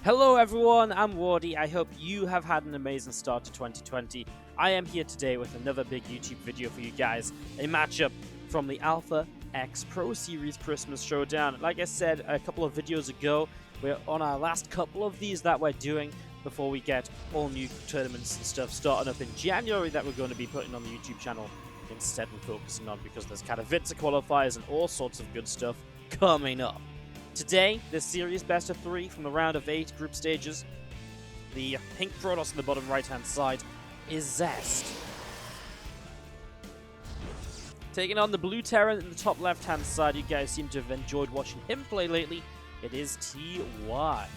Hello everyone, I'm Wardy. I hope you have had an amazing start to 2020. I am here today with another big YouTube video for you guys, a matchup from the Alpha X Pro Series Christmas Showdown. Like I said a couple of videos ago, we're on our last couple of these that we're doing before we get all new tournaments and stuff starting up in January that we're going to be putting on the YouTube channel instead of focusing on, because there's Katowice qualifiers and all sorts of good stuff coming up. Today, this series best of 3 from the round of 8 group stages. The pink Protoss on the bottom right-hand side is Zest. Taking on the blue Terran in the top left-hand side, you guys seem to have enjoyed watching him play lately. It is TY.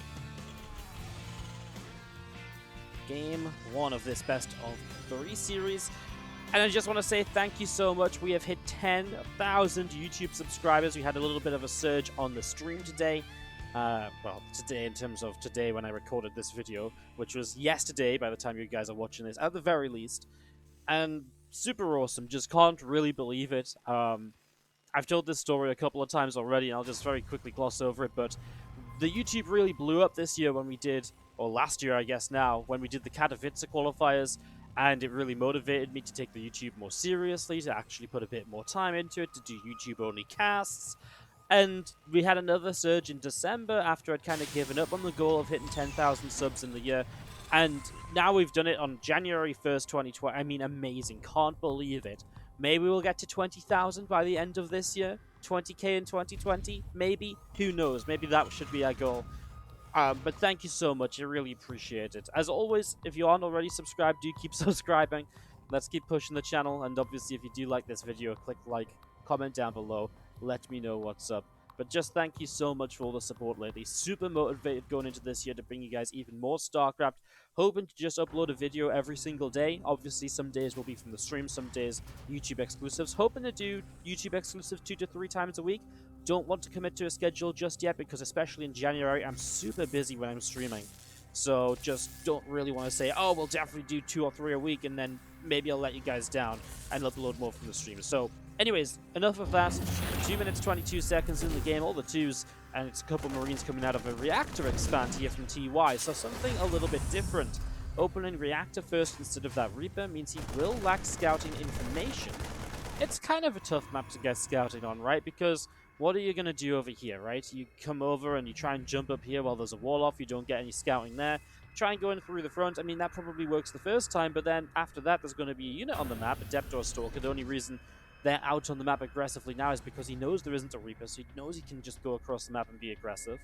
Game 1 of this best of 3 series. And I just want to say thank you so much. We have hit 10,000 YouTube subscribers. We had a little bit of a surge on the stream today. Well, today in terms of today when I recorded this video, which was yesterday by the time you guys are watching this, at the very least. And super awesome. Just can't really believe it. I've told this story a couple of times already, and I'll just very quickly gloss over it. But the YouTube really blew up this year when we did, or last year I guess now, when we did the Katowice qualifiers. And it really motivated me to take the YouTube more seriously, to actually put a bit more time into it, to do YouTube-only casts. And we had another surge in December after I'd kind of given up on the goal of hitting 10,000 subs in the year. And now we've done it on January 1st, 2020. I mean, amazing. Can't believe it. Maybe we'll get to 20,000 by the end of this year. 20k in 2020, maybe. Who knows? Maybe that should be our goal. But thank you so much. I really appreciate it. As always, if you aren't already subscribed, do keep subscribing. Let's keep pushing the channel. And obviously, if you do like this video, click like, comment down below. Let me know what's up. But just thank you so much for all the support lately. Super motivated going into this year to bring you guys even more StarCraft. Hoping to just upload a video every single day. Obviously, some days will be from the stream, some days YouTube exclusives. Hoping to do YouTube exclusives 2 to 3 times a week. Don't want to commit to a schedule just yet, because especially in January, I'm super busy when I'm streaming. So just don't really want to say, oh, we'll definitely do 2 or 3 a week, and then maybe I'll let you guys down and upload more from the stream. So anyways, enough of that. 2 minutes 22 seconds in the game, all the 2s, and it's a couple Marines coming out of a reactor expand here from TY. So something a little bit different. Opening reactor first instead of that Reaper means he will lack scouting information. It's kind of a tough map to get scouting on, right? Because what are you going to do over here, right? You come over and you try and jump up here while there's a wall off. You don't get any scouting there. Try and go in through the front. I mean, that probably works the first time, but then after that, there's going to be a unit on the map, a Depth or Stalker. The only reason they're out on the map aggressively now is because he knows there isn't a Reaper, so he knows he can just go across the map and be aggressive.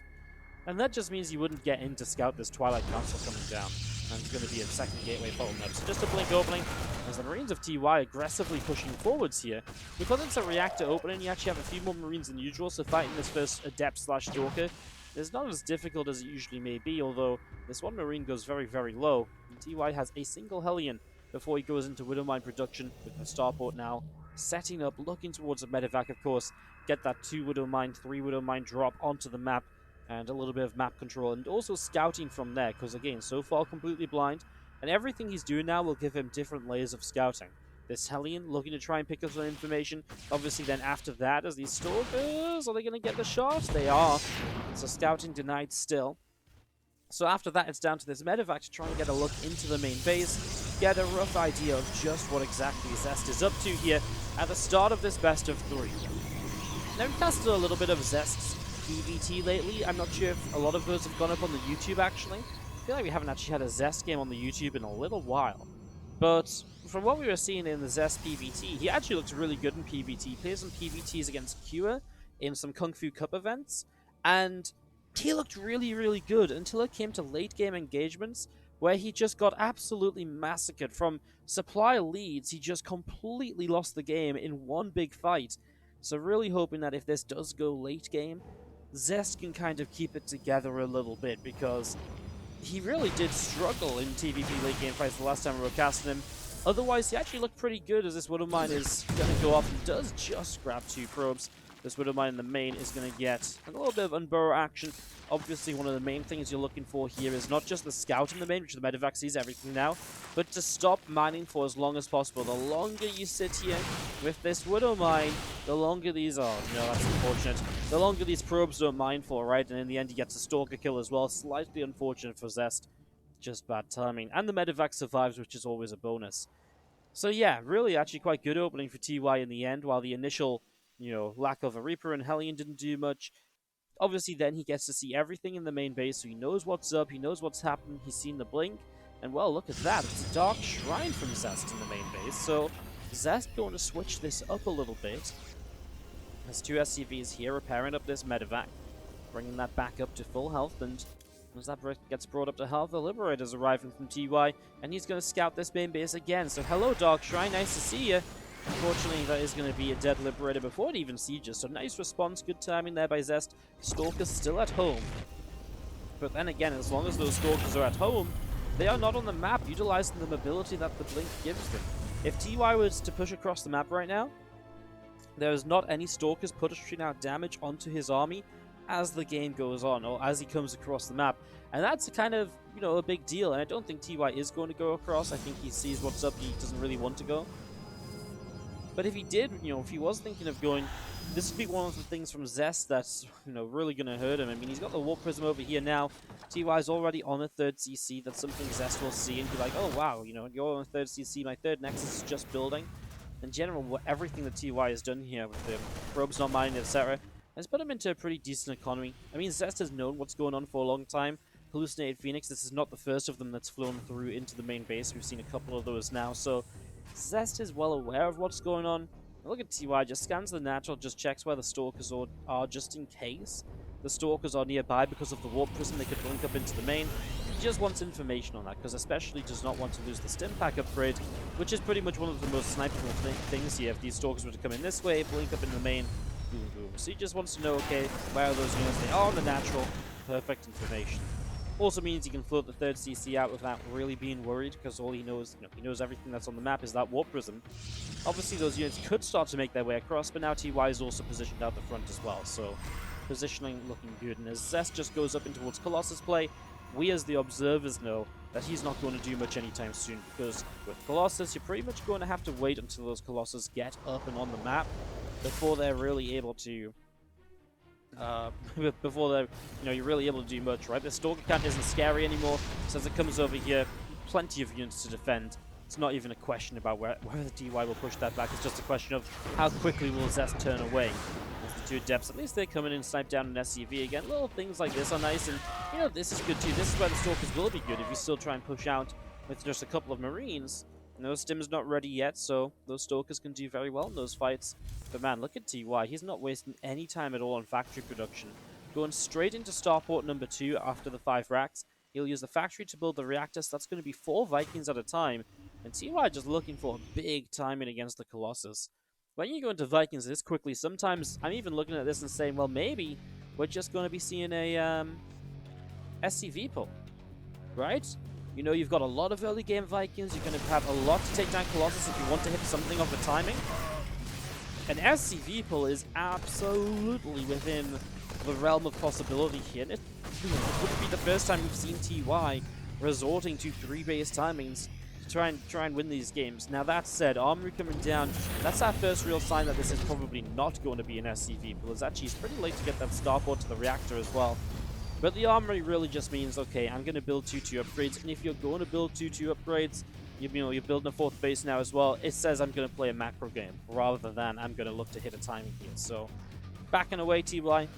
And that just means you wouldn't get in to scout this Twilight Council coming down. And it's going to be a second gateway bottleneck. So just a blink opening, as the Marines of TY aggressively pushing forwards here. Because it's a reactor opening, you actually have a few more Marines than usual, so fighting this first Adept/Stalker is not as difficult as it usually may be, although this one Marine goes very, very low. And TY has a single Hellion before he goes into Widowmine production with the starport now. Setting up, looking towards a medevac, of course. Get that 2 Widowmine, 3 Widowmine drop onto the map. And a little bit of map control, and also scouting from there, because again, so far completely blind, and everything he's doing now will give him different layers of scouting. This Hellion looking to try and pick up some information. Obviously then after that, as these Stalkers, are they going to get the shot? They are. So scouting denied still. So after that, it's down to this medevac to try and get a look into the main base, get a rough idea of just what exactly Zest is up to here at the start of this best of 3. Now we've casted a little bit of Zest's TvP lately. I'm not sure if a lot of those have gone up on the YouTube, actually. I feel like we haven't actually had a Zest game on the YouTube in a little while. But from what we were seeing in the Zest PvT, he actually looks really good in PvT. He plays some PvTs against Kua in some Kung Fu Cup events, and he looked really, really good until it came to late game engagements, where he just got absolutely massacred. From supply leads, he just completely lost the game in one big fight. So really hoping that if this does go late game, Zest can kind of keep it together a little bit, because he really did struggle in TvP late game fights the last time we were casting him. Otherwise, he actually looked pretty good, as this Widowmine is going to go off and does just grab 2 probes. The This Widow Mine in the main is going to get a little bit of unburrow action. Obviously, one of the main things you're looking for here is not just the scout in the main, which the medevac sees everything now, but to stop mining for as long as possible. The longer you sit here with this Widow Mine, the longer these are. No, that's unfortunate. The longer these probes don't mine for, right? And in the end, he gets a stalker kill as well. Slightly unfortunate for Zest. Just bad timing. And the medevac survives, which is always a bonus. So yeah, really actually quite good opening for TY in the end, while the initial, lack of a Reaper and Hellion didn't do much. Obviously, then he gets to see everything in the main base, so he knows what's up, he knows what's happened, he's seen the blink, and well, look at that, it's a Dark Shrine from Zest in the main base, so Zest going to switch this up a little bit. There's 2 SCVs here repairing up this medevac, bringing that back up to full health, and as that gets brought up to health, the Liberator's arriving from TY, and he's going to scout this main base again, so hello Dark Shrine, nice to see you. Unfortunately, that is going to be a dead Liberator before it even sieges, so nice response, good timing there by Zest. Stalker's still at home. But then again, as long as those Stalkers are at home, they are not on the map, utilizing the mobility that the Blink gives them. If TY was to push across the map right now, there is not any Stalkers pushing out damage onto his army as the game goes on, or as he comes across the map. And that's kind of, a big deal, and I don't think TY is going to go across. I think he sees what's up, he doesn't really want to go. But if he did, if he was thinking of going, this would be one of the things from Zest that's, really going to hurt him. I mean, he's got the Warp Prism over here now. TY's already on a 3rd CC. That's something Zest will see and be like, oh, wow, you're on a 3rd CC. My 3rd Nexus is just building. In general, everything that TY has done here with the probes not mining, etc., has put him into a pretty decent economy. I mean, Zest has known what's going on for a long time. Hallucinated Phoenix, this is not the first of them that's flown through into the main base. We've seen a couple of those now, so Zest is well aware of what's going on. Look at TY, just scans the natural, just checks where the Stalkers are just in case the Stalkers are nearby because of the Warp Prism. They could blink up into the main. He just wants information on that, because especially does not want to lose the Stim Pack upgrade, which is pretty much one of the most snipeable things here. If these Stalkers were to come in this way, blink up in the main, boom, boom. So he just wants to know, okay, where are those units? They are on the natural. Perfect information. Also means he can float the 3rd CC out without really being worried, because all he knows, he knows everything that's on the map is that Warp Prism. Obviously, those units could start to make their way across, but now TY is also positioned out the front as well, so positioning looking good. And as Zest just goes up in towards Colossus play, we as the observers know that he's not going to do much anytime soon, because with Colossus, you're pretty much going to have to wait until those Colossus get up and on the map before they're really able to before they're, you're really able to do much, right? The Stalker count isn't scary anymore, so as it comes over here, plenty of units to defend. It's not even a question about whether the TY will push that back, it's just a question of how quickly will Zest turn away. As the 2 Depths, at least they're coming in and snipe down an SCV again. Little things like this are nice, and, this is good too. This is where the Stalkers will be good if you still try and push out with just a couple of Marines. No, Stim's not ready yet, so those Stalkers can do very well in those fights. But man, look at TY. He's not wasting any time at all on factory production. Going straight into Starport number 2 after the 5 racks. He'll use the factory to build the reactor, so that's going to be 4 Vikings at a time. And TY just looking for big timing against the Colossus. When you go into Vikings this quickly, sometimes I'm even looking at this and saying, well, maybe we're just going to be seeing a SCV pull, right? You've got a lot of early game Vikings. You're going to have a lot to take down Colossus if you want to hit something of the timing. An SCV pull is absolutely within the realm of possibility here. And it wouldn't be the first time we've seen TY resorting to 3-base timings to try and win these games. Now that said, Armory coming down, that's our first real sign that this is probably not going to be an SCV pull. It's actually pretty late to get that starport to the reactor as well. But the Armory really just means, okay, I'm going to build 2-2 upgrades, and if you're going to build 2-2 upgrades, you're building a 4th base now as well, it says I'm going to play a macro game, rather than I'm going to look to hit a timing here. So, backing away, TY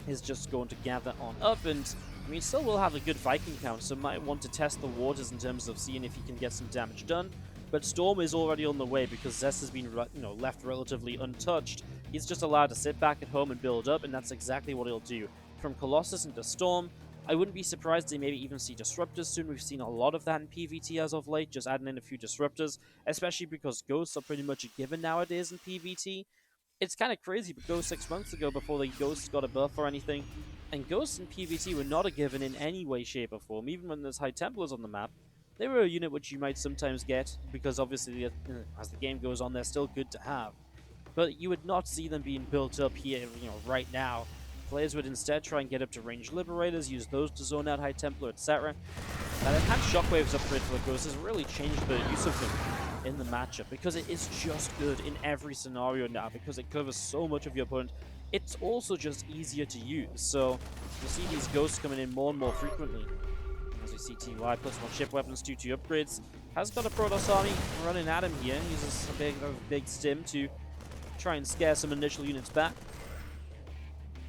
is just going to gather on up, and I mean, still will have a good Viking count, so might want to test the waters in terms of seeing if he can get some damage done. But Storm is already on the way, because Zest has been left relatively untouched. He's just allowed to sit back at home and build up, and that's exactly what he'll do. From Colossus into Storm, I wouldn't be surprised to maybe even see Disruptors soon. We've seen a lot of that in PvT as of late, just adding in a few Disruptors, especially because Ghosts are pretty much a given nowadays in PvT. It's kind of crazy, but Ghosts 6 months ago, before the Ghosts got a buff or anything, and Ghosts in PvT were not a given in any way, shape, or form. Even when there's High Templars on the map, they were a unit which you might sometimes get, because obviously as the game goes on, they're still good to have. but you would not see them being built up here, right now. Players would instead try and get up to ranged Liberators, use those to zone out High Templar, etc. That enhanced Shockwaves upgrade for the Ghost has really changed the use of them in the matchup, because it is just good in every scenario now, because it covers so much of your opponent. It's also just easier to use, so you'll see these Ghosts coming in more and more frequently. As we see TY plus more ship weapons, 2-2 upgrades. Has got a Protoss army running at him here. Uses a big stim to try and scare some initial units back.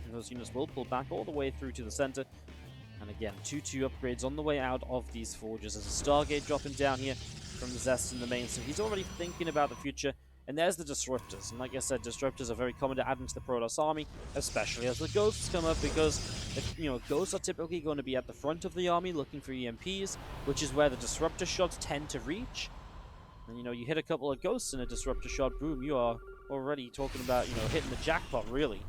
And those units will pull back all the way through to the center. And again, 2-2 upgrades on the way out of these forges. There's a Stargate dropping down here from Zest in the main, so he's already thinking about the future. And there's the Disruptors. And like I said, Disruptors are very common to add into the Protoss army, especially as the Ghosts come up, because Ghosts are typically going to be at the front of the army looking for EMPs, which is where the Disruptor shots tend to reach. And you hit a couple of Ghosts in a Disruptor shot, boom, you are already talking about, hitting the jackpot, really.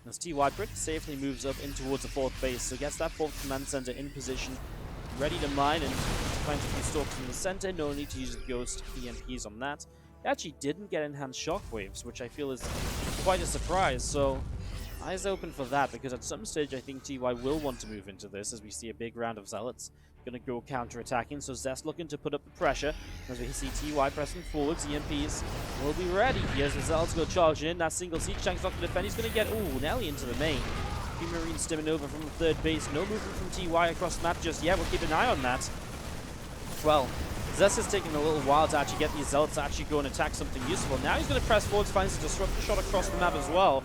As TY pretty safely moves up in towards the 4th base, so gets that 4th command center in position, ready to mine, and finds a few stalks in the center. No need to use the Ghost EMPs on that. He actually didn't get enhanced shockwaves, which I feel is quite a surprise, so eyes open for that, because at some stage I think TY will want to move into this, as we see a big round of Zealots going to go counter-attacking, so Zest looking to put up the pressure. As we see TY pressing forwards, EMPs will be ready. Here's the Zealots go charging in. That single siege tank's not going to defend. He's going to get, Nelly into the main. Few Marines stimming over from the 3rd base. No movement from TY across the map just yet. We'll keep an eye on that. Well, Zest is taking a little while to actually get these Zealots to actually go and attack something useful. Now he's going to press forwards, finds a Disruptor shot across the map as well.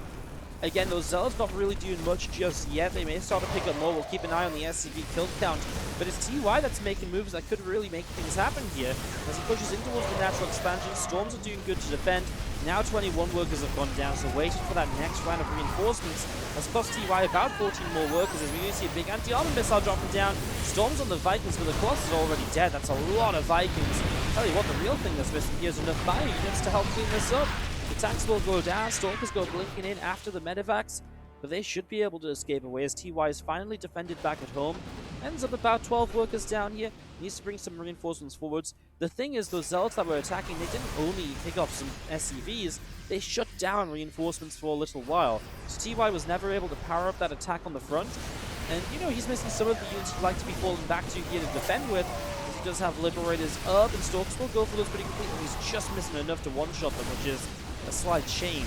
Again, those Zealots not really doing much just yet. They may start to pick up more. We'll keep an eye on the SCV kill count. But it's TY that's making moves that could really make things happen here. As he pushes in towards the natural expansion, Storms are doing good to defend. Now 21 workers have gone down, so waiting for that next round of reinforcements has cost TY about 14 more workers, as we see a big anti-armor missile dropping down. Storms on the Vikings, but the Colossus is already dead. That's a lot of Vikings. Tell you what, the real thing that's missing here is enough fire units to help clean this up. The tanks will go down, Stalkers go blinking in after the medevacs, but they should be able to escape away as TY is finally defended back at home. Ends up about 12 workers down here, needs to bring some reinforcements forwards. The thing is, those Zealots that were attacking, they didn't only pick off some SCVs, they shut down reinforcements for a little while. So TY was never able to power up that attack on the front, and he's missing some of the units he'd like to be falling back to here to defend with. He does have Liberators up, and Stalkers will go for those pretty completely. He's just missing enough to one-shot them, which is a slight shame.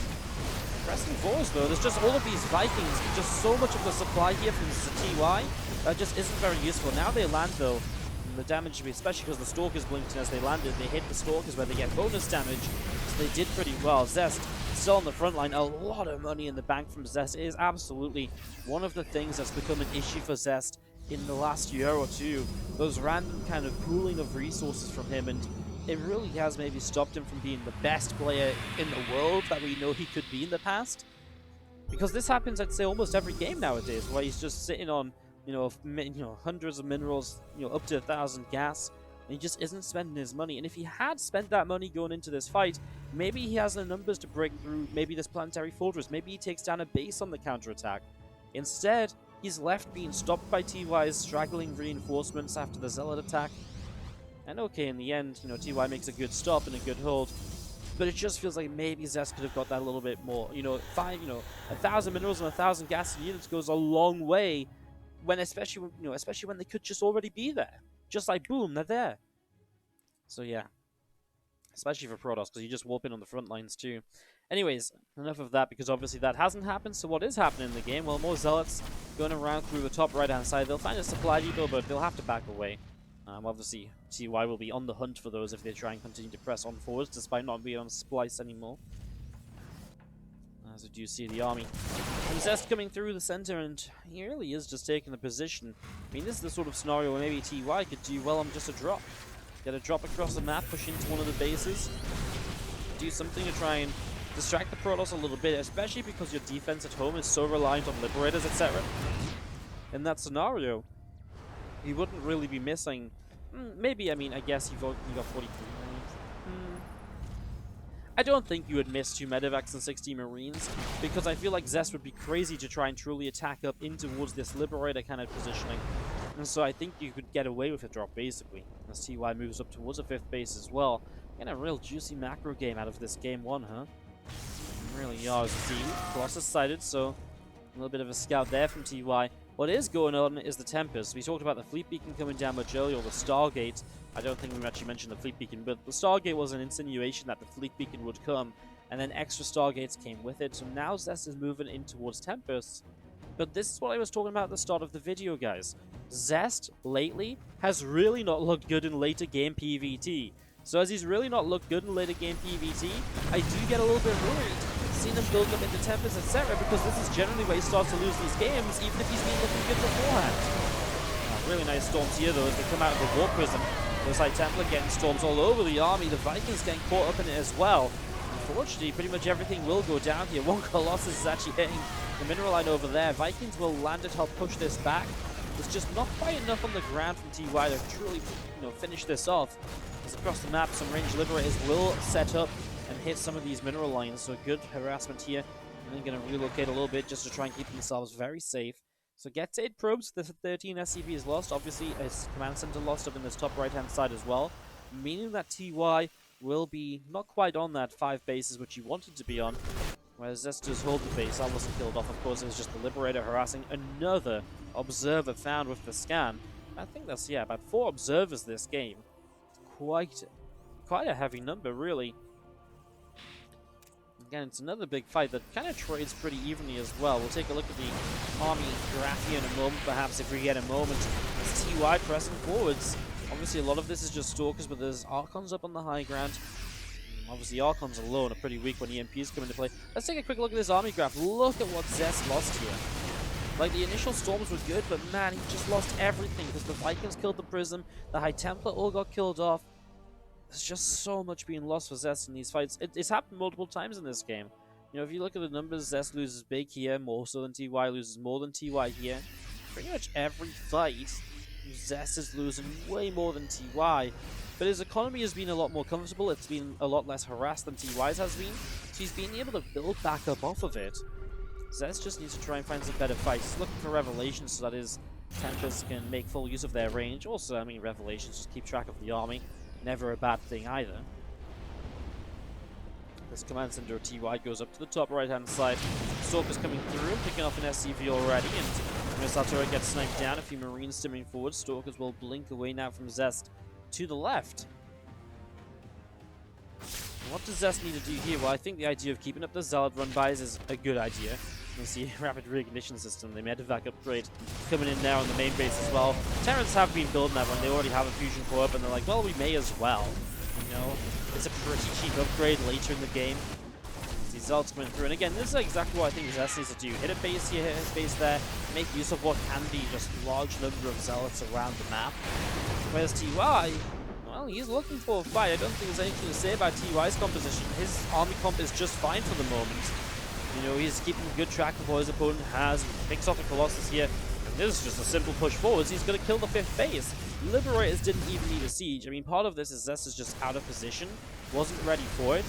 Pressing forwards though, there's just all of these Vikings, just so much of the supply here from TY that just isn't very useful. Now they land though, and the damage, especially because the Stalkers blinked as they landed, they hit the Stalkers where they get bonus damage, so they did pretty well. Zest still on the front line, a lot of money in the bank from Zest. It is absolutely one of the things that's become an issue for Zest in the last year or two. Those random kind of pooling of resources from him, and it really has maybe stopped him from being the best player in the world that we know he could be in the past. Because this happens, I'd say, almost every game nowadays, where he's just sitting on, hundreds of minerals, up to 1,000 gas, and he just isn't spending his money. And if he had spent that money going into this fight, maybe he has the numbers to break through maybe this planetary fortress. Maybe he takes down a base on the counterattack. Instead, he's left being stopped by TY's straggling reinforcements after the Zealot attack. And okay, in the end, TY makes a good stop and a good hold, but it just feels like maybe Zest could have got that a little bit more. 1,000 minerals and 1,000 gas units goes a long way, when especially when they could just already be there. Just like boom, they're there. So yeah, especially for Protoss, because you just warp in on the front lines too. Anyways, enough of that, because obviously that hasn't happened. So what is happening in the game? Well, more Zealots going around through the top right-hand side. They'll find a supply depot, but they'll have to back away. Obviously, TY will be on the hunt for those if they try and continue to press on forwards, despite not being on Splice anymore. As we do see the army. And Zest coming through the center, and he really is just taking the position. I mean, this is the sort of scenario where maybe TY could do well on just a drop. Get a drop across the map, push into one of the bases. Do something to try and distract the Protoss a little bit, especially because your defense at home is so reliant on Liberators, etc. In that scenario, you wouldn't really be missing. Maybe, I guess you got 43 Marines. I don't think you would miss 2 medevacs and 60 Marines, because I feel like Zest would be crazy to try and truly attack up in towards this Liberator kind of positioning. And so I think you could get away with a drop, basically, as TY moves up towards a 5th base as well. And a real juicy macro game out of this game 1, huh? Really are. See, Colossus sighted, so a little bit of a scout there from TY. What is going on is the Tempest. We talked about the Fleet Beacon coming down much earlier, or the Stargate. I don't think we actually mentioned the Fleet Beacon, but the Stargate was an insinuation that the Fleet Beacon would come, and then extra Stargates came with it, so now Zest is moving in towards Tempest. But this is what I was talking about at the start of the video, guys. Zest, lately, has really not looked good in later game PvT. So as he's really not looked good in later game PvT, I do get a little bit worried seeing him build up into Tempest, etc., because this is generally where he starts to lose these games, even if he's been looking good beforehand. Really nice storms here, though, as they come out of the War Prism. Looks like Templar getting storms all over the army. The Vikings getting caught up in it as well. Unfortunately, pretty much everything will go down here. One Colossus is actually hitting the mineral line over there. Vikings will land to help push this back. There's just not quite enough on the ground from TY to truly, finish this off. As across the map, some ranged liberators will set up and hit some of these mineral lines. So good harassment here. And then going to relocate a little bit just to try and keep themselves very safe. So gets 8 probes. The 13 SCV is lost. Obviously, his command center lost up in this top right-hand side as well. Meaning that TY will be not quite on that 5 bases which he wanted to be on. Whereas Zest does hold the base. That wasn't killed off, of course. It was just the Liberator harassing another observer found with the scan. I think that's, about 4 observers this game. Quite a heavy number, really. Again, it's another big fight that kind of trades pretty evenly as well. We'll take a look at the army graph here in a moment, perhaps, if we get a moment. As TY pressing forwards. Obviously, a lot of this is just Stalkers, but there's Archons up on the high ground. Obviously, Archons alone are pretty weak when EMPs come into play. Let's take a quick look at this army graph. Look at what Zest lost here. Like, the initial storms were good, but man, he just lost everything because the Vikings killed the Prism, the High Templar all got killed off. There's just so much being lost for Zest in these fights. It's happened multiple times in this game. If you look at the numbers, Zest loses big here, more so than TY, loses more than TY here. Pretty much every fight, Zest is losing way more than TY. But his economy has been a lot more comfortable, it's been a lot less harassed than TY's has been, so he's been able to build back up off of it. Zest just needs to try and find some better fights. He's looking for Revelations so that his Tempests can make full use of their range. Also, Revelations just keep track of the army. Never a bad thing either. This command center of TY goes up to the top right-hand side. Stalker's coming through, picking off an SCV already, and Missile Turret gets sniped down. A few Marines stimming forward. Stalkers will blink away now from Zest to the left. What does Zest need to do here? Well, I think the idea of keeping up the Zealot run-bys is a good idea. You see, rapid reignition system, the medevac upgrade coming in now on the main base as well. Terrans have been building that one, they already have a fusion core up, and they're like, well, we may as well. It's a pretty cheap upgrade later in the game. See Zealots coming through, and again, this is exactly what I think Zest needs to do. Hit a base here, hit a base there, make use of what can be just a large number of Zealots around the map. Whereas TY, well, he's looking for a fight. I don't think there's anything to say about TY's composition. His army comp is just fine for the moment. He's keeping good track of what his opponent has. He picks off the Colossus here. And this is just a simple push forwards. He's going to kill the 5th base. Liberators didn't even need a siege. Part of this is Zest is just out of position. Wasn't ready for it.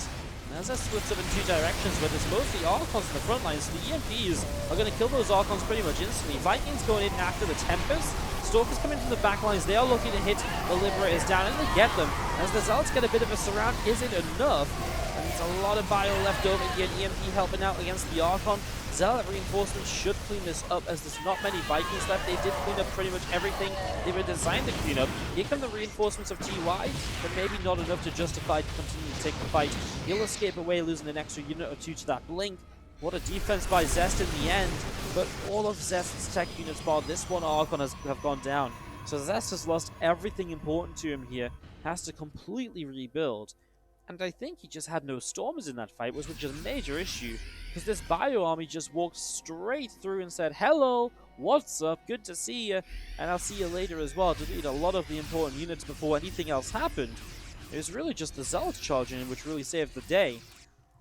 And as Zest splits up in 2 directions, but there's mostly Archons in the front line, so the EMPs are going to kill those Archons pretty much instantly. Vikings going in after the Tempest. Stalkers coming from the back lines. They are looking to hit the Liberators down, and they get them. As the Zealots get a bit of a surround, is it enough? And there's a lot of bio left over here. EMP helping out against the Archon. Zealot reinforcements should clean this up, as there's not many Vikings left. They did clean up pretty much everything they were designed to clean up. Here come the reinforcements of TY, but maybe not enough to justify continuing to take the fight. He'll escape away, losing an extra unit or 2 to that blink. What a defense by Zest in the end, but all of Zest's tech units bar this one Archon have gone down. So Zest has lost everything important to him here, has to completely rebuild. And I think he just had no stormers in that fight, which was a major issue, because this bio army just walked straight through and said, hello, what's up, good to see you, and I'll see you later as well, to beat a lot of the important units before anything else happened. It was really just the Zealots charging in which really saved the day.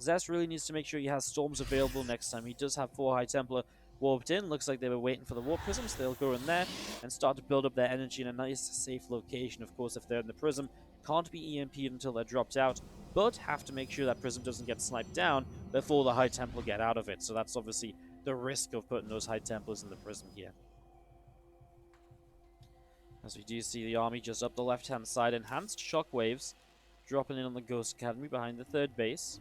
Zest really needs to make sure he has storms available next time. He does have 4 High Templar warped in. Looks like they were waiting for the warp prisms. They'll go in there and start to build up their energy in a nice, safe location. Of course, if they're in the prism, can't be EMP'd until they're dropped out, but have to make sure that prism doesn't get sniped down before the High Templar get out of it. So that's obviously the risk of putting those High Templars in the prism here. As we do see the army just up the left-hand side, enhanced shockwaves dropping in on the Ghost Academy behind the 3rd base.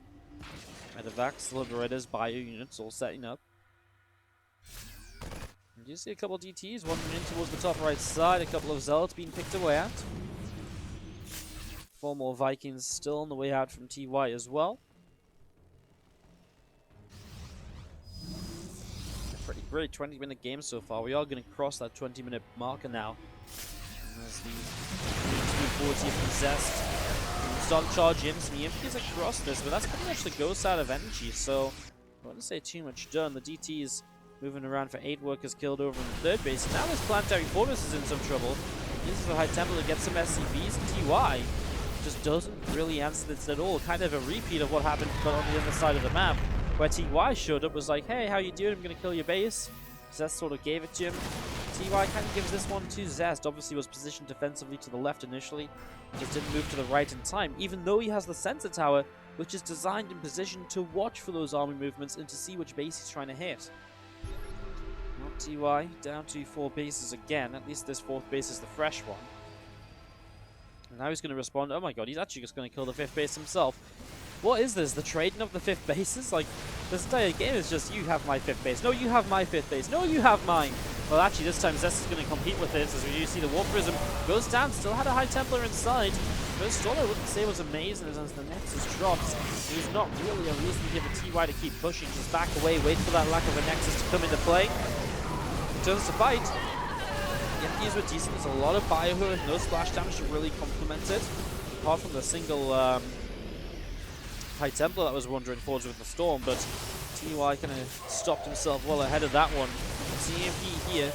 Medevacs, Liberators, Bio units all setting up. And you see a couple of DTs wandering in towards the top right side, a couple of Zealots being picked away out. 4 more Vikings still on the way out from TY as well. A pretty great 20-minute game so far. We are going to cross that 20-minute marker now. As the units move forward here from Zest. Start to charge in, some EMPs across this, but that's pretty much the ghost out of energy, so I wouldn't say too much done. The DT's moving around for 8 workers killed over in the 3rd base. Now this Planetary Fortress is in some trouble. This is a High Templar to get some SCVs, and TY just doesn't really answer this at all. Kind of a repeat of what happened on the other side of the map, where TY showed up, was like, hey, how you doing? I'm going to kill your base. Zest sort of gave it to him. TY kind of gives this one to Zest. Obviously was positioned defensively to the left initially. Just didn't move to the right in time, even though he has the sensor tower, which is designed and positioned to watch for those army movements and to see which base he's trying to hit. Well, TY down to 4 bases again. At least this 4th base is the fresh one. And now he's going to respond. Oh my god, he's actually just going to kill the 5th base himself. What is this? The trading of the 5th bases? Like, this entire game is just, you have my 5th base. No, you have my 5th base. No, you have mine. Well, actually, this time Zest is going to compete with this, as we do see the Warp Prism goes down. Still had a High Templar inside. First stall I wouldn't say was amazing, as the Nexus drops. There's not really a reason here for TY to keep pushing. Just back away, wait for that lack of a Nexus to come into play. Turns to fight. EMPs were decent. There's a lot of bio here with no splash damage to really complement it. Apart from the single High Templar that was wandering forwards with the Storm, but TY kind of stopped himself well ahead of that one. EMP here.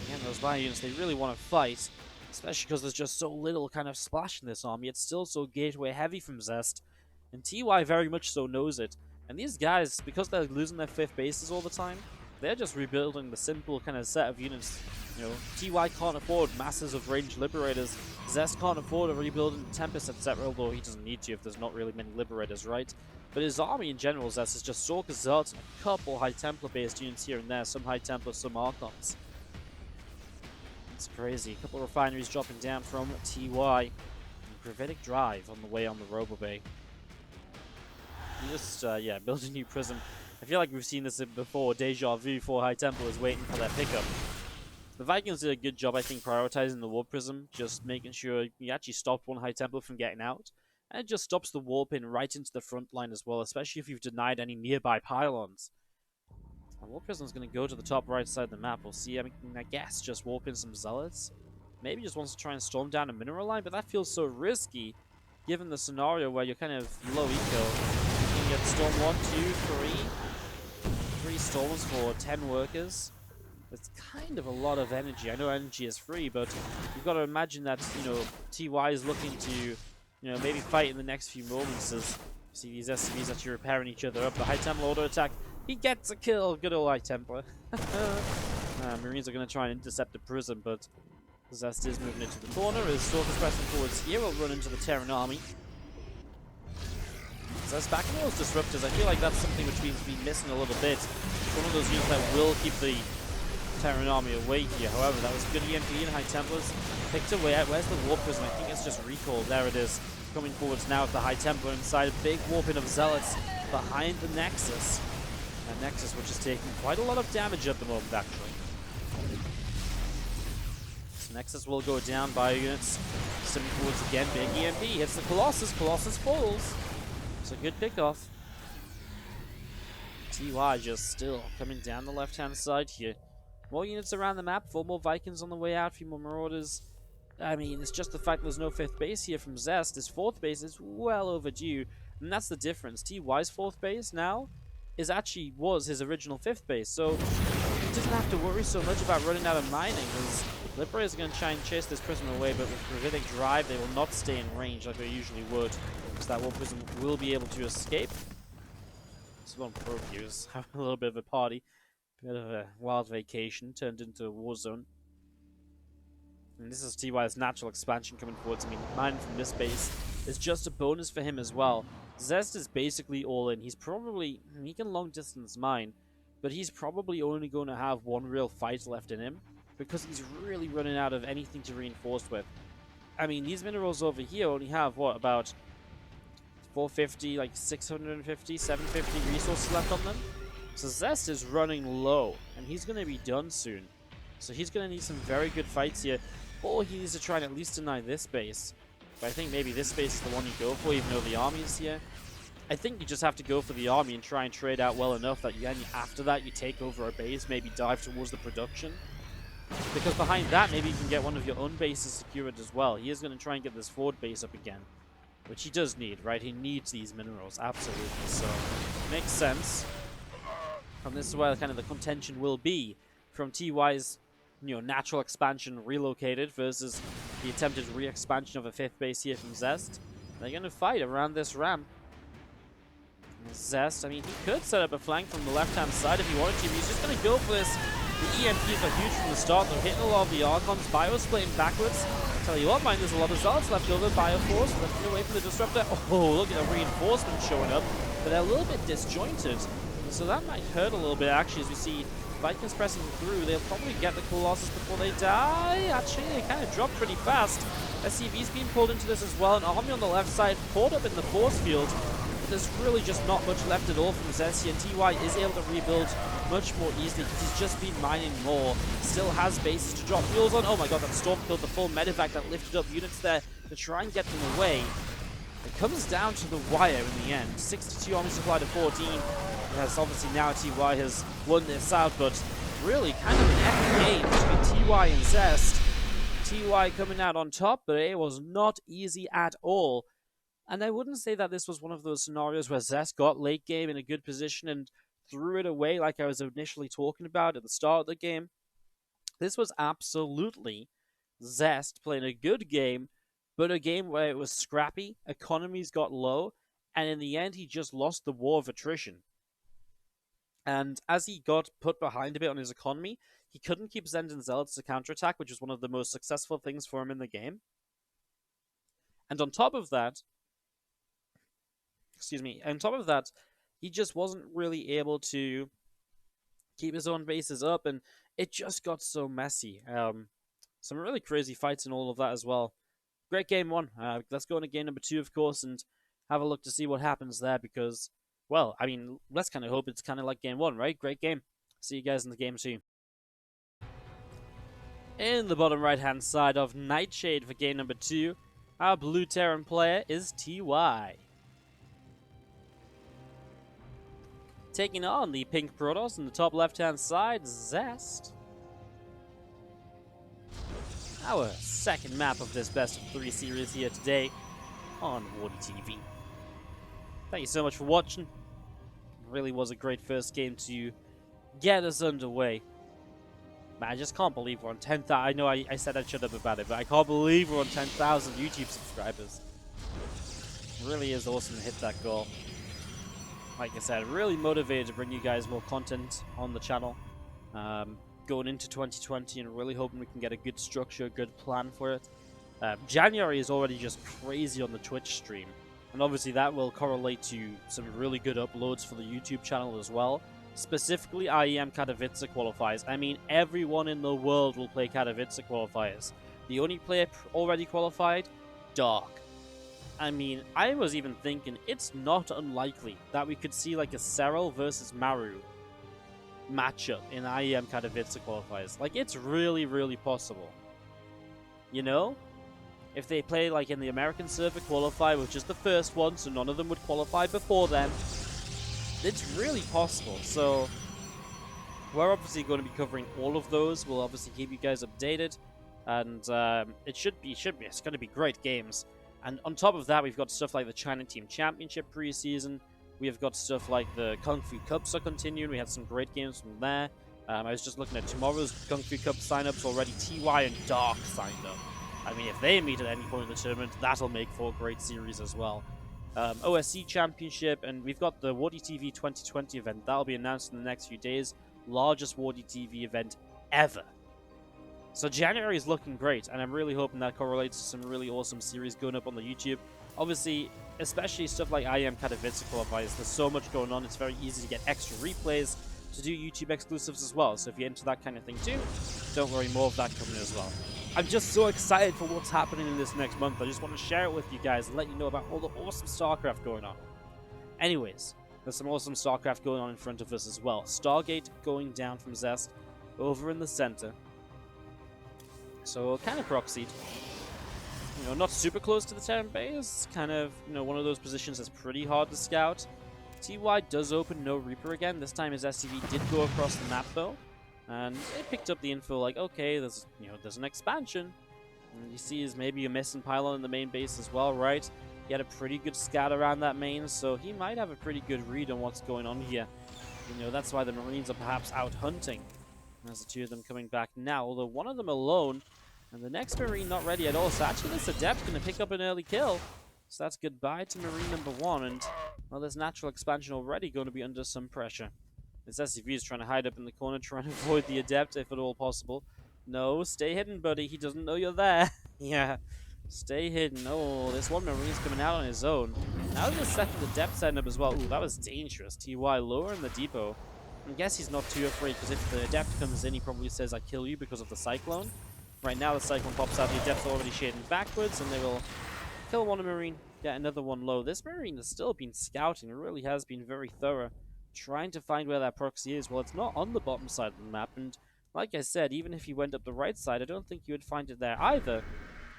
Again, those bio units, they really want to fight, especially because there's just so little kind of splash in this army. It's still so gateway heavy from Zest, and TY very much so knows it. And these guys, because they're losing their 5th bases all the time, they're just rebuilding the simple kind of set of units. You know, TY can't afford masses of ranged Liberators. Zest can't afford a rebuilding Tempest, etc., although he doesn't need to if there's not really many Liberators, right? But his army in general, Zest, is just Sorker Zealots and a couple High Templar-based units here and there. Some High Templar, some Archons. It's crazy. A couple of refineries dropping down from TY. And Gravitic Drive on the way on the Robo Bay. Just, yeah, build a new prism. I feel like we've seen this before. Deja vu for High Templars waiting for their pickup. The Vikings did a good job, I think, prioritizing the Warp Prism, just making sure you actually stopped one High Templar from getting out. And it just stops the warp in right into the front line as well, especially if you've denied any nearby pylons. The Warp Prism is going to go to the top right side of the map. We'll see, I guess, just warp in some Zealots. Maybe just wants to try and storm down a mineral line, but that feels so risky, given the scenario where you're kind of low eco. You can get storm 1, 2, 3 storms for 10 workers. It's kind of a lot of energy. I know energy is free, but you've got to imagine that, you know, TY is looking to, you know, maybe fight in the next few moments as you see these SCVs actually repairing each other up. The High Templar auto attack, he gets a kill. Good old High Templar. Marines are going to try and intercept the Prism, but Zest is moving into the corner as Stalker's pressing forwards here. We'll run into the Terran army. Zest back in those disruptors. I feel like that's something which we've been missing a little bit. It's one of those units that will keep the Terran army away here. However, that was good EMP and High Templars picked away out. Where's the Warp Prism? I think it's just recalled. There it is. Coming forwards now with the High Templar inside. A big warping of Zealots behind the Nexus. And Nexus, which is taking quite a lot of damage at the moment, actually. So Nexus will go down by units. Stepping forwards again. Big EMP hits the Colossus. Colossus falls. It's a good pickoff. TY just still coming down the left-hand side here. More units around the map, 4 more Vikings on the way out, a few more Marauders. I mean, it's just the fact there's no 5th base here from Zest. His 4th base is well overdue, and that's the difference. TY's 4th base now was his original 5th base, so he doesn't have to worry so much about running out of mining, because Liberators are going to try and chase this Prism away, but with Gravitic Drive, they will not stay in range like they usually would, because that Warp Prism will be able to escape. So on Pro Views, having a little bit of a party. Bit of a wild vacation turned into a war zone. And this is TY's natural expansion coming forwards. I mean, mining from this base is just a bonus for him as well. Zest is basically all in. He can long distance mine, but he's probably only going to have one real fight left in him because he's really running out of anything to reinforce with. I mean, these minerals over here only have, what, about 450, like 650, 750 resources left on them. So Zest is running low, and he's going to be done soon. So he's going to need some very good fights here, or he needs to try and at least deny this base. But I think maybe this base is the one you go for, even though the army is here. I think you just have to go for the army and try and trade out well enough that after that you take over a base, maybe dive towards the production. Because behind that, maybe you can get one of your own bases secured as well. He is going to try and get this forward base up again, which he does need, right? He needs these minerals, absolutely. So, makes sense. And this is where kind of the contention will be from TY's, natural expansion relocated versus the attempted re-expansion of a 5th base here from Zest. They're going to fight around this ramp. Zest, I mean, he could set up a flank from the left-hand side if he wanted to, but he's just going to go for this. The EMPs are huge from the start. They're hitting a lot of the Archons. Bio splitting backwards. Tell you what, man, there's a lot of Zealots left over. Bioforce lifting away from the Disruptor. Oh, look at the reinforcement showing up. But they're a little bit disjointed. So that might hurt a little bit, actually, as we see Vikings pressing through. They'll probably get the Colossus before they die. Actually, they kind of drop pretty fast. SCV's being pulled into this as well. An army on the left side caught up in the force field. There's really just not much left at all from Zest here. TY is able to rebuild much more easily because he's just been mining more. Still has bases to drop fuels on. Oh my god, that Storm killed the full medevac that lifted up units there to try and get them away. It comes down to the wire in the end. 62 army supply to 14. Yes, obviously now TY has won this out, but really kind of an epic game between TY and Zest. TY coming out on top, but it was not easy at all. And I wouldn't say that this was one of those scenarios where Zest got late game in a good position and threw it away like I was initially talking about at the start of the game. This was absolutely Zest playing a good game, but a game where it was scrappy, economies got low, and in the end he just lost the war of attrition. And as he got put behind a bit on his economy, he couldn't keep sending Zealots to counterattack, which was one of the most successful things for him in the game. And on top of that, he just wasn't really able to keep his own bases up, and it just got so messy. Some really crazy fights and all of that as well. Great game one. Let's go into game number 2, of course, and have a look to see what happens there, because, well, I mean, let's kind of hope it's kind of like game 1, right? Great game. See you guys in the game 2. In the bottom right-hand side of Nightshade for game number 2, our blue Terran player is TY. Taking on the pink Protoss in the top left-hand side, Zest. Our second map of this best of 3 series here today on WardiTV. Thank you so much for watching. It really was a great first game to get us underway. Man, I just can't believe we're on 10,000. I know I said I'd shut up about it, but I can't believe we're on 10,000 YouTube subscribers. It really is awesome to hit that goal. Like I said, really motivated to bring you guys more content on the channel. Going into 2020 and really hoping we can get a good structure, a good plan for it. January is already just crazy on the Twitch stream. And obviously that will correlate to some really good uploads for the YouTube channel as well. Specifically IEM Katowice qualifiers. I mean, everyone in the world will play Katowice qualifiers. The only player already qualified, Dark. I mean, I was even thinking it's not unlikely that we could see like a Serral versus Maru matchup in IEM Katowice qualifiers. Like, it's really, really possible. You know? If they play like in the American server qualifier, which is the first one, so none of them would qualify before then, it's really possible. So, we're obviously going to be covering all of those. We'll obviously keep you guys updated. And it's going to be great games. And on top of that, we've got stuff like the China Team Championship preseason. We have got stuff like the Kung Fu Cups are continuing. We had some great games from there. I was just looking at tomorrow's Kung Fu Cup signups already. TY and Dark signed up. I mean, if they meet at any point in the tournament, that'll make for a great series as well. OSC Championship, and we've got the WardiTV 2020 event. That'll be announced in the next few days. Largest WardiTV event ever. So January is looking great, and I'm really hoping that correlates to some really awesome series going up on the YouTube. Obviously, especially stuff like IEM Katowice qualifiers, there's so much going on, it's very easy to get extra replays to do YouTube exclusives as well. So if you're into that kind of thing too, don't worry, more of that coming as well. I'm just so excited for what's happening in this next month. I just want to share it with you guys and let you know about all the awesome StarCraft going on. Anyways, there's some awesome StarCraft going on in front of us as well. Stargate going down from Zest over in the center. So kind of proxied. You know, not super close to the Terran base. Kind of, you know, one of those positions that's pretty hard to scout. TY does open no Reaper again. This time his SCV did go across the map though. And it picked up the info like, okay, there's an expansion. And you see is maybe a missing pylon in the main base as well, right? He had a pretty good scout around that main, so he might have a pretty good read on what's going on here. You know, that's why the Marines are perhaps out hunting. There's the two of them coming back now, although one of them alone, and the next Marine not ready at all. So actually this Adept's going to pick up an early kill. So that's goodbye to Marine number 1, and well, this natural expansion already going to be under some pressure. This SCV is trying to hide up in the corner, trying to avoid the Adept if at all possible. No, stay hidden, buddy. He doesn't know you're there. Yeah, stay hidden. Oh, this one Marine's coming out on his own. Now there's a second Adept setting up as well. Ooh, that was dangerous. TY lower in the depot. I guess he's not too afraid, because if the Adept comes in, he probably says, I kill you because of the Cyclone. Right now, the Cyclone pops out. The Adept's already shading backwards, and they will kill one Marine, get another one low. This Marine has still been scouting. It really has been very thorough, trying to find where that proxy is. Well, it's not on the bottom side of the map, and like I said, even if he went up the right side, I don't think you would find it there either.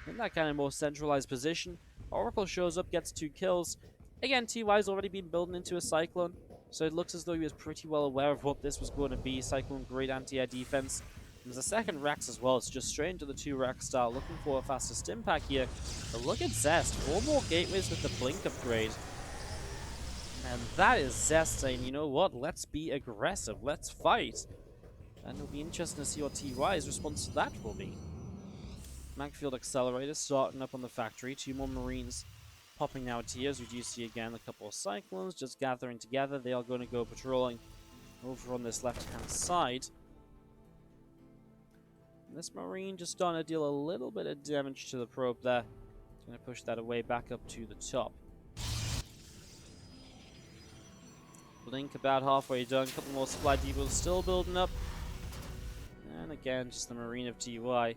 In that kind of more centralized position, Oracle shows up, gets 2 kills. Again, TY's already been building into a Cyclone, so it looks as though he was pretty well aware of what this was going to be. Cyclone, great anti-air defense. There's a second Rax as well. It's just straight into the 2 Rax style, looking for a faster stim pack here. But look at Zest, 4 more gateways with the Blink upgrade. And that is Zest saying, you know what, let's be aggressive, let's fight. And it'll be interesting to see what TY's response to that will be. Magfield Accelerator starting up on the factory. 2 more Marines popping out here, as we do see again a couple of Cyclones just gathering together. They are going to go patrolling over on this left-hand side. And this Marine just starting to deal a little bit of damage to the probe there. Going to push that away back up to the top. Blink about halfway done. A couple more supply depots still building up. And again, just the Marine of TY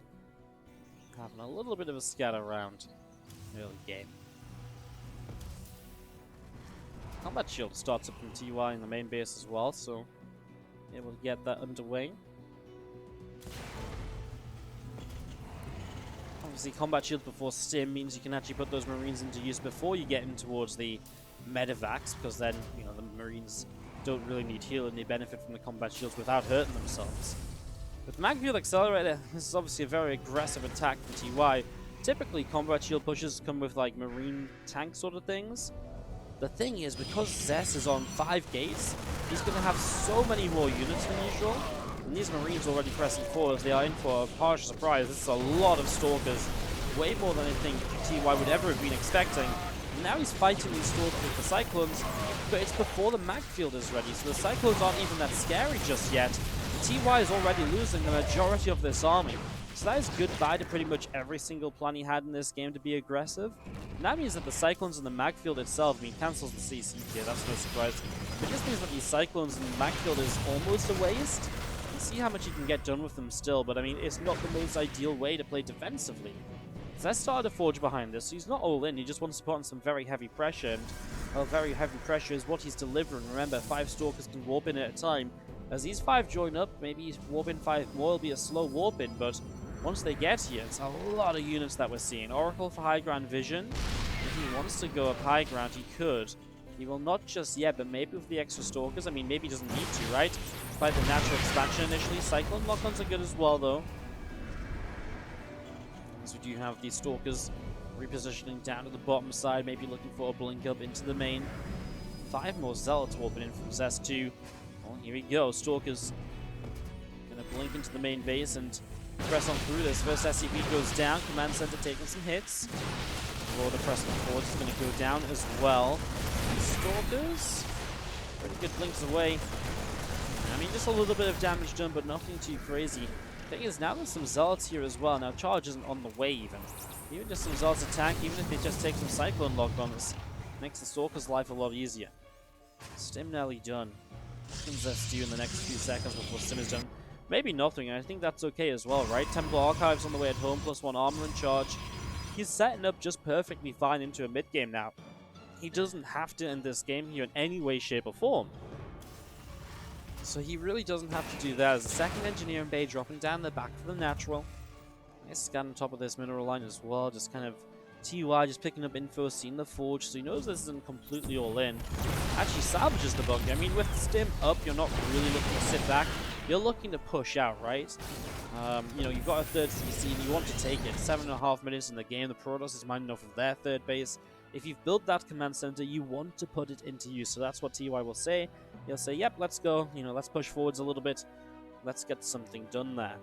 having a little bit of a scatter around early game. Combat Shield starts up from TY in the main base as well, so able to get that underway. Obviously, Combat Shield before Stim means you can actually put those Marines into use before you get in towards the Medivacs, because then, you know, the Marines don't really need heal and they benefit from the Combat Shields without hurting themselves. With Magfield Accelerator, this is obviously a very aggressive attack for TY. Typically, Combat Shield pushes come with like Marine tank sort of things. The thing is, because Zest is on 5 gates, he's going to have so many more units than usual. And these Marines already pressing forward, they are in for a harsh surprise. This is a lot of Stalkers, way more than I think TY would ever have been expecting. And now he's fighting these Stalkers with the Cyclones, but it's before the Magfield is ready, so the Cyclones aren't even that scary just yet. TY is already losing the majority of this army. So that is goodbye to pretty much every single plan he had in this game to be aggressive. And that means that the Cyclones and the Magfield itself, I mean, cancels the CC here, that's no surprise. But it just means that these Cyclones and the Magfield is almost a waste. You see how much you can get done with them still, but I mean, it's not the most ideal way to play defensively. Zest started to forge behind this, so he's not all in, he just wants to put on some very heavy pressure, and well, very heavy pressure is what he's delivering. Remember, 5 Stalkers can warp in at a time. As these 5 join up, maybe he's warping 5 more, will be a slow warp in, but once they get here, it's a lot of units that we're seeing. Oracle for high ground vision. If he wants to go up high ground, he could. He will not just yet, but maybe with the extra Stalkers. I mean, maybe he doesn't need to, right? By the natural expansion initially. Cyclone lock-ons are good as well, though. As we do have these Stalkers repositioning down to the bottom side, maybe looking for a blink up into the main. 5 more Zealots warping in from Zest 2. Well, here we go. Stalkers gonna blink into the main base and press on through this. First SCV goes down. Command Center taking some hits. Lord of pressing forward is going to go down as well. Stalkers, pretty good blinks away. I mean, just a little bit of damage done, but nothing too crazy. Thing is, now there's some Zealots here as well. Now, Charge isn't on the way even. Even just some Zealots attack, even if they just take some Cyclone lock-ons, makes the Stalker's life a lot easier. Stim nearly done. What can Zest do in the next few seconds before Stim is done? maybe nothing, and I think that's okay as well, right? Temple Archives on the way at home, +1 armor and charge. He's setting up just perfectly fine into a mid-game now. He doesn't have to end this game here in any way, shape, or form. So he really doesn't have to do that. As the second Engineering Bay dropping down the back for the natural. Nice scan on top of this mineral line as well. Just kind of TY just picking up info, seeing the forge, so he knows this isn't completely all in. Actually salvages the bunker. I mean, with Stim up, you're not really looking to sit back. You're looking to push out, right? You know, you've got a third CC and you want to take it. 7.5 minutes in the game. The Protoss is minding off of their third base. If you've built that command center, you want to put it into use. So that's what TY will say. He'll say, yep, let's go. You know, let's push forwards a little bit. Let's get something done there.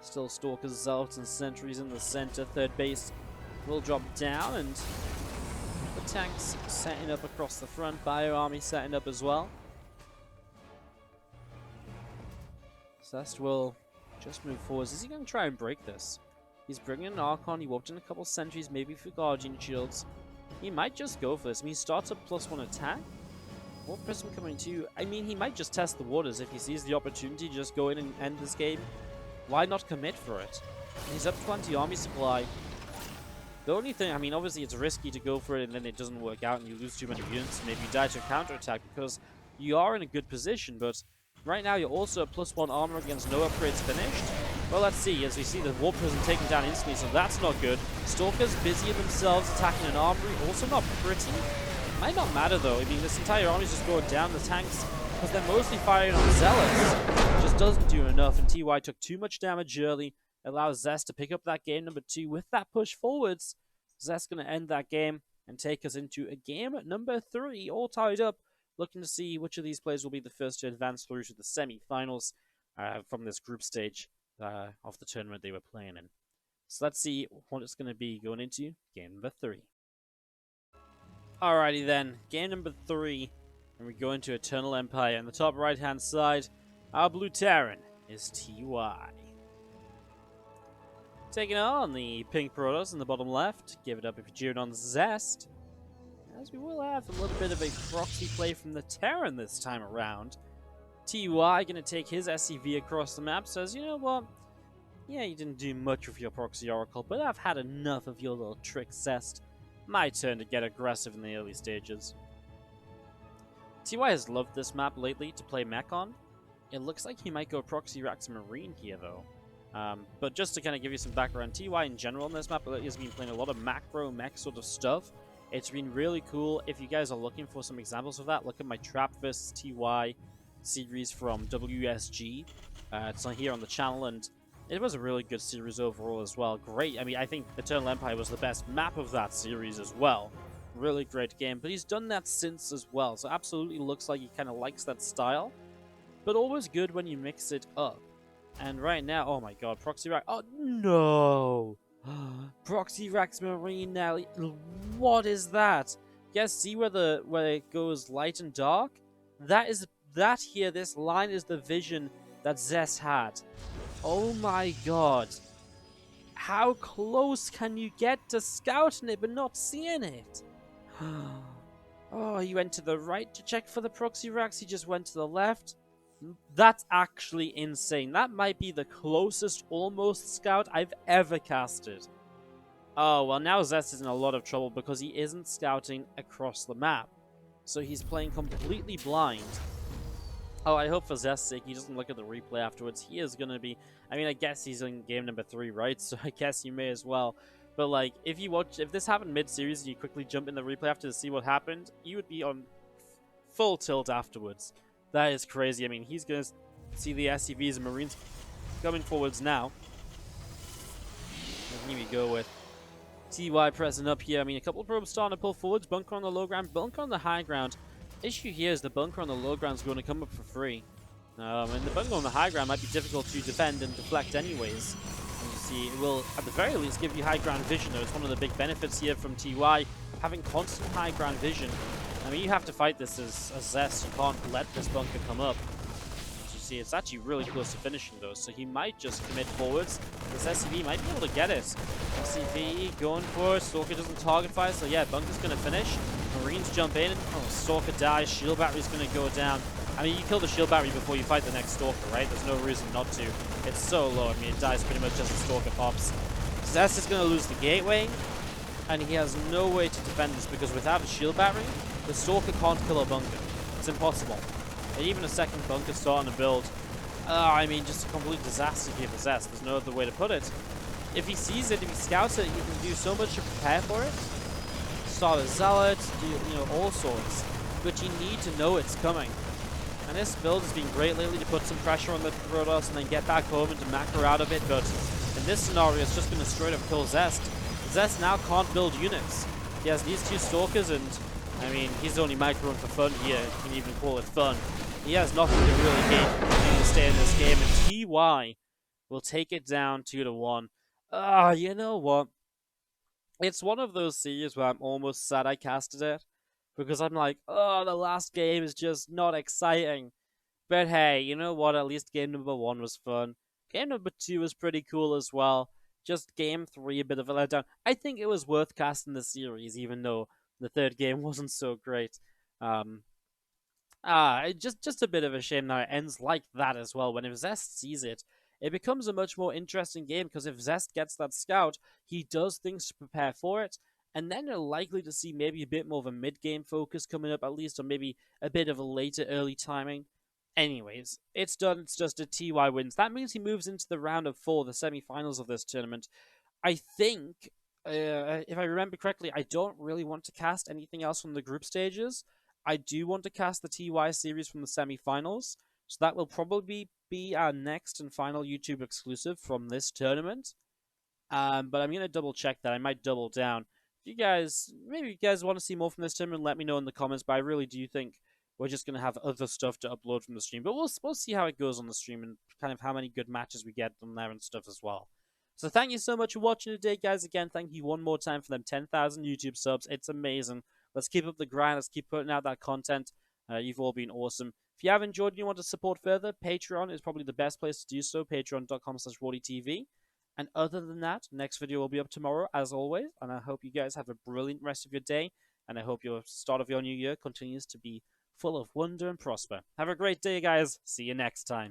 Still Stalkers, Zealots, and Sentries in the center. Third base will drop down, and the tanks setting up across the front. Bio Army setting up as well. Zest will just move forwards. Is he going to try and break this? He's bringing an Archon. He walked in a couple sentries, maybe for Guardian Shields. He might just go for this. I mean, he starts up +1 attack. What Prism coming to? I mean, he might just test the waters if he sees the opportunity to just go in and end this game. Why not commit for it? He's up 20 army supply. The only thing, I mean, obviously it's risky to go for it and then it doesn't work out and you lose too many units. Maybe you die to a counterattack because you are in a good position, but right now you're also at +1 armor against no upgrades finished. Well, let's see, as we see the War Prism taken down instantly, so that's not good. Stalkers busy themselves attacking an armory, also not pretty. Might not matter though, I mean, this entire army is just going down the tanks because they're mostly firing on Zealots. Just doesn't do enough, and TY took too much damage early. Allows Zest to pick up that game number 2 with that push forwards. Zest going to end that game and take us into a game number 3, all tied up. Looking to see which of these players will be the first to advance through to the semi-finals from this group stage of the tournament they were playing in. So let's see what it's going to be going into game number 3. Alrighty then, game number 3, and we go into Eternal Empire. On the top right-hand side, our blue Terran is TY. Taking on the pink Protoss in the bottom left. Give it up if you're cheering on Zest. As we will have a little bit of a proxy play from the Terran this time around. TY going to take his SCV across the map. Says, you know what? Yeah, you didn't do much with your proxy Oracle, but I've had enough of your little tricks, Zest. My turn to get aggressive in the early stages. TY has loved this map lately to play mech on. It looks like he might go Proxy Rax Marine here, though. But just to kind of give you some background, TY in general in this map has been playing a lot of macro mech sort of stuff. It's been really cool. If you guys are looking for some examples of that, look at my Trap vs. TY series from WSG. It's on here on the channel, and it was a really good series overall as well. Great. I mean, I think Eternal Empire was the best map of that series as well. Really great game, but he's done that since as well, so absolutely looks like he kind of likes that style. But always good when you mix it up. And right now, oh my god, Proxy Rax. Oh no! Proxy Rax Marine now. What is that? You guys see where it goes light and dark? That here, this line is the vision that Zest had. Oh my god. How close can you get to scouting it but not seeing it? Oh, he went to the right to check for the Proxy Rax. He just went to the left. That's actually insane. That might be the closest almost scout I've ever casted. Oh, well now Zest is in a lot of trouble because he isn't scouting across the map. So he's playing completely blind. Oh, I hope for Zest's sake he doesn't look at the replay afterwards. He is going to be... I mean, I guess he's in game number 3, right? So I guess you may as well. But like, if this happened mid-series and you quickly jump in the replay after to see what happened, you would be on full tilt afterwards. That is crazy. I mean, he's going to see the SCVs and Marines coming forwards now. And here we go with TY pressing up here. I mean, a couple of probes starting to pull forwards. Bunker on the low ground, bunker on the high ground. Issue here is the bunker on the low ground is going to come up for free. And the bunker on the high ground might be difficult to defend and deflect anyways. And you see, it will, at the very least, give you high ground vision, though. It's one of the big benefits here from TY, having constant high ground vision. I mean, you have to fight this as Zest. You can't let this bunker come up. As you see, it's actually really close to finishing, though, so he might just commit forwards. This SCV might be able to get it. SCV going for it. Stalker doesn't target fire, so yeah, bunker's going to finish. Marines jump in. Oh, Stalker dies. Shield battery's going to go down. I mean, you kill the shield battery before you fight the next Stalker, right? There's no reason not to. It's so low. I mean, it dies pretty much as the Stalker pops. Zest is going to lose the gateway, and he has no way to defend this because without a shield battery, the Stalker can't kill a bunker. It's impossible. And even a second bunker starting to build, I mean, just a complete disaster here for Zest. There's no other way to put it. If he sees it, if he scouts it, he can do so much to prepare for it. Start a Zealot, do, you know, all sorts. But you need to know it's coming. And this build has been great lately to put some pressure on the Protoss and then get back home and to macro out of it. But in this scenario, it's just going to straight up kill Zest. Zest now can't build units. He has these two Stalkers, and I mean, he's only microing for fun here. You can even call it fun. He has nothing to really gain to stay in this game, and TY will take it down 2-1. You know what? It's one of those series where I'm almost sad I casted it, because I'm like, oh, the last game is just not exciting. But hey, you know what? At least game number 1 was fun. Game number 2 was pretty cool as well. Just game 3, a bit of a letdown. I think it was worth casting the series, even though the third game wasn't so great. Just a bit of a shame now it ends like that as well. When if Zest sees it, it becomes a much more interesting game, because if Zest gets that scout, he does things to prepare for it, and then you're likely to see maybe a bit more of a mid-game focus coming up at least, or maybe a bit of a later early timing. Anyways, it's done. It's just a TY wins. That means he moves into the round of 4, the semi-finals of this tournament. I think, if I remember correctly, I don't really want to cast anything else from the group stages. I do want to cast the TY series from the semi-finals, so that will probably be our next and final YouTube exclusive from this tournament. But I'm going to double check that. I might double down. If maybe you guys want to see more from this tournament, let me know in the comments, but I really do think we're just going to have other stuff to upload from the stream. But we'll see how it goes on the stream and kind of how many good matches we get on there and stuff as well. So thank you so much for watching today, guys. Again, thank you one more time for them 10,000 YouTube subs. It's amazing. Let's keep up the grind. Let's keep putting out that content. You've all been awesome. If you have enjoyed and you want to support further, Patreon is probably the best place to do so. Patreon.com/WardiTV. And other than that, next video will be up tomorrow, as always. And I hope you guys have a brilliant rest of your day. And I hope your start of your new year continues to be full of wonder and prosper. Have a great day, guys. See you next time.